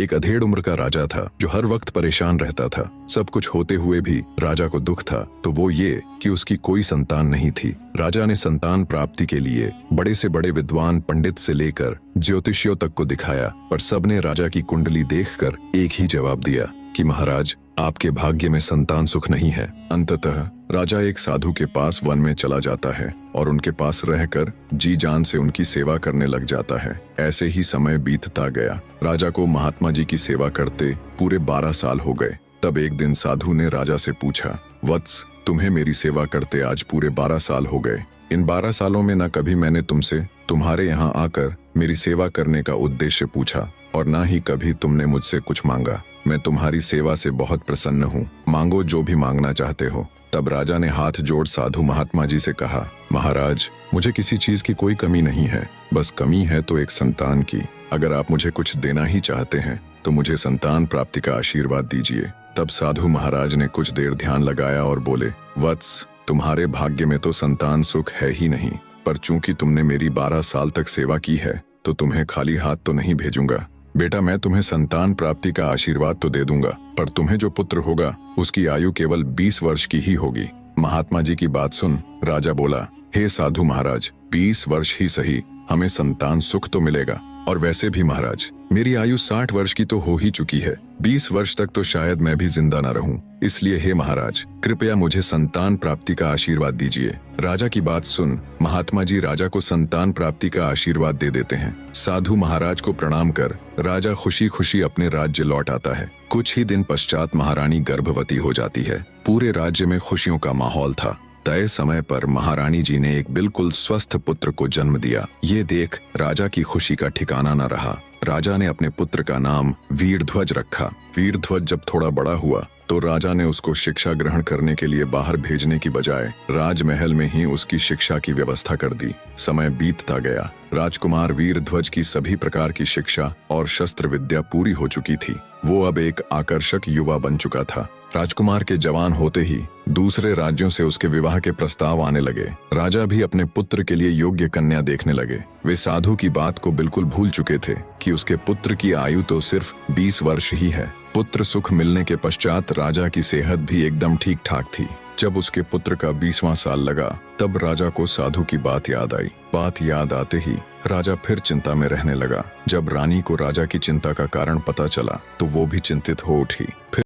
एक अधेड़ उम्र का राजा था जो हर वक्त परेशान रहता था। सब कुछ होते हुए भी राजा को दुख था, तो वो ये कि उसकी कोई संतान नहीं थी। राजा ने संतान प्राप्ति के लिए बड़े से बड़े विद्वान पंडित से लेकर ज्योतिषियों तक को दिखाया, पर सबने राजा की कुंडली देखकर एक ही जवाब दिया कि महाराज, आपके भाग्य में संतान सुख नहीं है। अंततः राजा एक साधु के पास वन में चला जाता है और उनके पास रहकर जी जान से उनकी सेवा करने लग जाता है। ऐसे ही समय बीतता गया। राजा को महात्मा जी की सेवा करते पूरे 12 साल हो गए। तब एक दिन साधु ने राजा से पूछा, वत्स, तुम्हें मेरी सेवा करते आज पूरे 12 साल हो गए। इन 12 सालों में न कभी मैंने तुमसे तुम्हारे यहाँ आकर मेरी सेवा करने का उद्देश्य पूछा और न ही कभी तुमने मुझसे कुछ मांगा। मैं तुम्हारी सेवा से बहुत प्रसन्न हूँ, मांगो जो भी मांगना चाहते हो। तब राजा ने हाथ जोड़ साधु महात्मा जी से कहा, महाराज, मुझे किसी चीज की कोई कमी नहीं है, बस कमी है तो एक संतान की। अगर आप मुझे कुछ देना ही चाहते हैं तो मुझे संतान प्राप्ति का आशीर्वाद दीजिए। तब साधु महाराज ने कुछ देर ध्यान लगाया और बोले, वत्स, तुम्हारे भाग्य में तो संतान सुख है ही नहीं, पर चूंकि तुमने मेरी 12 साल तक सेवा की है तो तुम्हें खाली हाथ तो नहीं भेजूंगा। बेटा, मैं तुम्हें संतान प्राप्ति का आशीर्वाद तो दे दूंगा, पर तुम्हें जो पुत्र होगा उसकी आयु केवल 20 वर्ष की ही होगी। महात्मा जी की बात सुन राजा बोला, हे साधु महाराज, 20 वर्ष ही सही, हमें संतान सुख तो मिलेगा। और वैसे भी महाराज, मेरी आयु 60 वर्ष की तो हो ही चुकी है। 20 वर्ष तक तो शायद मैं भी जिंदा न रहूं। इसलिए हे महाराज, कृपया मुझे संतान प्राप्ति का आशीर्वाद दीजिए। राजा की बात सुन महात्मा जी राजा को संतान प्राप्ति का आशीर्वाद दे देते हैं। साधु महाराज को प्रणाम कर राजा खुशी खुशी अपने राज्य लौट आता है। कुछ ही दिन पश्चात महारानी गर्भवती हो जाती है। पूरे राज्य में खुशियों का माहौल था। तय समय पर महारानी जी ने एक बिल्कुल स्वस्थ पुत्र को जन्म दिया। ये देख राजा की खुशी का ठिकाना न रहा। राजा ने अपने पुत्र का नाम वीरध्वज रखा। वीरध्वज जब थोड़ा बड़ा हुआ तो राजा ने उसको शिक्षा ग्रहण करने के लिए बाहर भेजने की बजाय राजमहल में ही उसकी शिक्षा की व्यवस्था कर दी। समय बीतता गया। राजकुमार वीरध्वज की सभी प्रकार की शिक्षा और शस्त्र विद्या पूरी हो चुकी थी। वो अब एक आकर्षक युवा बन चुका था। राजकुमार के जवान होते ही दूसरे राज्यों से उसके विवाह के प्रस्ताव आने लगे। राजा भी अपने पुत्र के लिए योग्य कन्या देखने लगे। वे साधु की बात को बिल्कुल भूल चुके थे कि उसके पुत्र की आयु तो सिर्फ 20 वर्ष ही है। पुत्र सुख मिलने के पश्चात राजा की सेहत भी एकदम ठीक ठाक थी। जब उसके पुत्र का 20वां साल लगा तब राजा को साधु की बात याद आई। बात याद आते ही राजा फिर चिंता में रहने लगा। जब रानी को राजा की चिंता का कारण पता चला तो वो भी चिंतित हो उठी। फिर